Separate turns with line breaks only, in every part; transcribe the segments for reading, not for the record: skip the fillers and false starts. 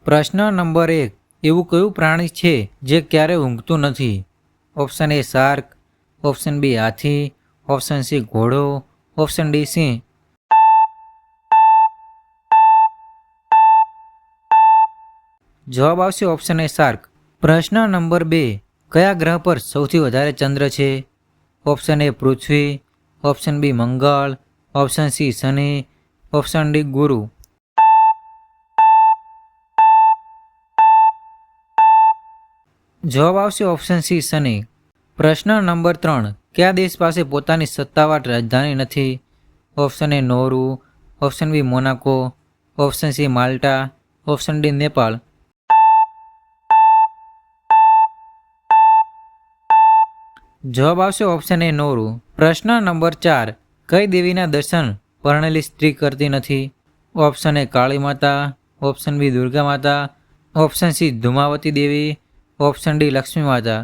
પ્રશ્ન નંબર 1, એવું કયું પ્રાણી છે જે ક્યારેય ઊંઘતું નથી? Option A shark, option B હાથી, ઓપ્શન સી ઘોડો, ઓપ્શન ડી સિંહ. જવાબ આવશે ઓપ્શન એ શાર્ક. પ્રશ્ન નંબર 2, કયા ગ્રહ પર સૌથી વધારે ચંદ્ર છે? ઓપ્શન એ પૃથ્વી, ઓપ્શન બી મંગળ, ઓપ્શન સી શનિ, ઓપ્શન ડી ગુરુ. જવાબ આવશે ઓપ્શન સી શનિ. પ્રશ્ન નંબર 3, કયા દેશ પાસે પોતાની સત્તાવાર રાજધાની નથી? Option A Norway, option B Monaco, option C Malta, option D Nepal. જવાબ આવશે ઓપ્શન એ નોર્વે. પ્રશ્ન નંબર 4, કઈ દેવીના દર્શન પરણેલી સ્ત્રી કરતી નથી? ઓપ્શન એ કાળી માતા, ઓપ્શન બી દુર્ગા માતા, ઓપ્શન સી ધુમાવતી દેવી, ઓપ્શન ડી લક્ષ્મી માતા.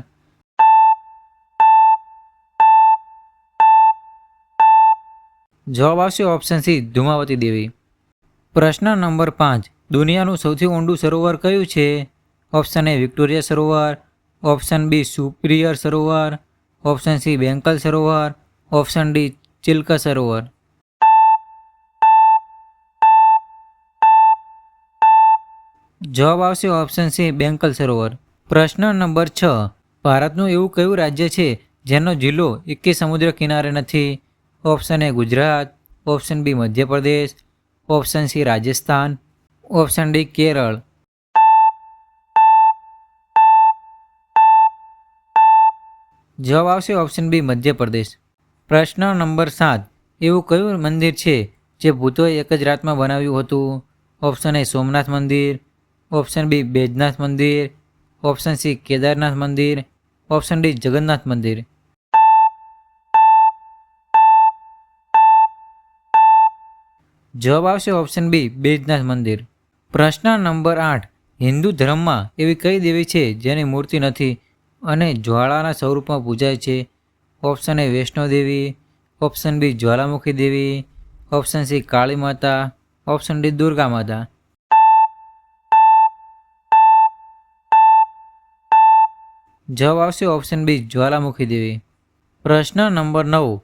જવાબ આવશે ઓપ્શન સી ધુમાવતી દેવી. પ્રશ્ન નંબર 5, દુનિયાનું સૌથી ઊંડું સરોવર કયું છે? ઓપ્શન એ વિક્ટોરિયા સરોવર, ઓપ્શન બી સુપિરિયર સરોવર, ઓપ્શન સી બેંકલ સરોવર, ઓપ્શન ડી ચિલ્કા સરોવર. જવાબ આવશે ઓપ્શન સી બેંકલ સરોવર. પ્રશ્ન નંબર 6, ભારતનું એવું કયું રાજ્ય છે જેનો જિલ્લો એકે સમુદ્ર કિનારે નથી? Option A Gujarat, option B Madhya Pradesh, option C Rajasthan, option D Kerala. જવાબ આવશે ઓપ્શન બી મધ્યપ્રદેશ. પ્રશ્ન નંબર 7, એવું કયું મંદિર છે જે ભૂતોએ એક જ રાતમાં બનાવ્યું હતું? ઓપ્શન એ સોમનાથ મંદિર, ઓપ્શન બી બેજનાથ મંદિર, ઓપ્શન સી કેદારનાથ મંદિર, ઓપ્શન ડી જગન્નાથ મંદિર. જવાબ આવશે ઓપ્શન બી બેજનાથ મંદિર. પ્રશ્ન નંબર 8, હિન્દુ ધર્મમાં એવી કઈ દેવી છે જેની મૂર્તિ નથી અને જ્વાળાના સ્વરૂપમાં પૂજાય છે? Option A Vaishno Devi, option B Jwalamukhi Devi, option C Kali Mata, option D Durga માતા. જવાબ આવશે ઓપ્શન બી જ્વાલામુખી દેવી. પ્રશ્ન નંબર 9,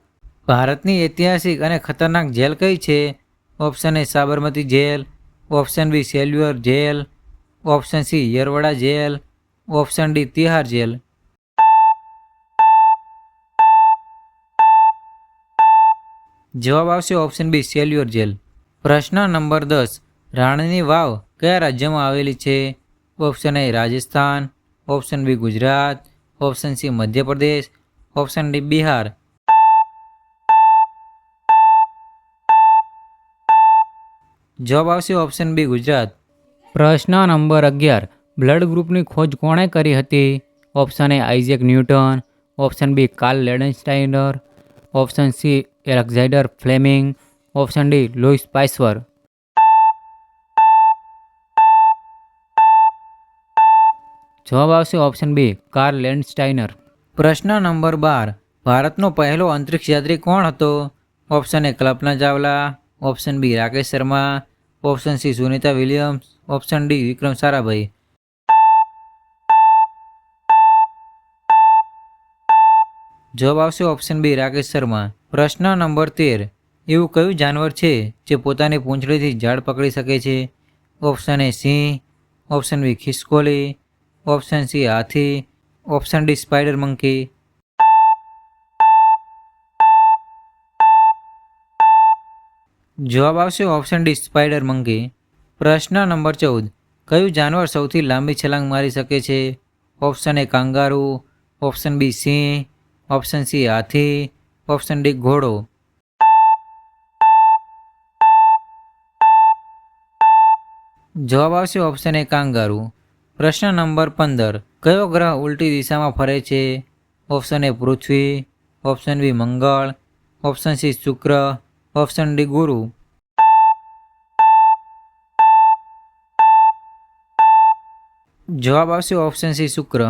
ભારતની ઐતિહાસિક અને ખતરનાક જેલ કઈ છે? Option A Sabarmati jail, option B cellular jail, option C Yerwada jail, option D Tihar jail. જવાબ આવશે ઓપ્શન બી સેલ્યુલર જેલ. પ્રશ્ન નંબર 10, રાણીની વાવ કયા રાજ્યમાં આવેલી છે? Option A Rajasthan, option B Gujarat, option C Madhya Pradesh, option D Bihar. જવાબ આવશે ઓપ્શન બી ગુજરાત. પ્રશ્ન નંબર 11, બ્લડ ગ્રુપની ખોજ કોણે કરી હતી? Option A Isaac Newton, option B Karl Landsteiner, option C Alexander Fleming, option D Louis Pasteur. જવાબ આવશે ઓપ્શન બી કાર્લ લેન્ડસ્ટાઇનર. પ્રશ્ન નંબર 12, ભારતનો પહેલો અંતરિક્ષ યાત્રી કોણ હતો? Option A Kalpana Chawla, option B Rakesh Sharma, option C Sunita Williams, option D Vikram Sarabhai. જવાબ આવશે ઓપ્શન બી રાકેશ શર્મા. પ્રશ્ન નંબર 13, એવું કયું જાનવર છે જે પોતાની પૂંછડીથી ઝાડ પકડી શકે છે? ઓપ્શન એ સિંહ, ઓપ્શન બી ખિસકોલી, ઓપ્શન સી હાથી, ઓપ્શન ડી સ્પાઈડર મંકી. જવાબ આવશે ઓપ્શન ડી સ્પાઈડર મંકી. પ્રશ્ન નંબર 14, કયું જાનવર સૌથી લાંબી છલાંગ મારી શકે છે? Option A kangaroo, option B સિંહ, ઓપ્શન સી હાથી, ઓપ્શન ડી ઘોડો. જવાબ આવશે ઓપ્શન એ કાંગારૂ. પ્રશ્ન નંબર 15, કયો ગ્રહ ઉલટી દિશામાં ફરે છે? ઓપ્શન એ પૃથ્વી, ઓપ્શન બી મંગળ, ઓપ્શન સી શુક્ર, ઓપ્શન ડી ગુરુ. જવાબ આવશે ઓપ્શન સી શુક્ર.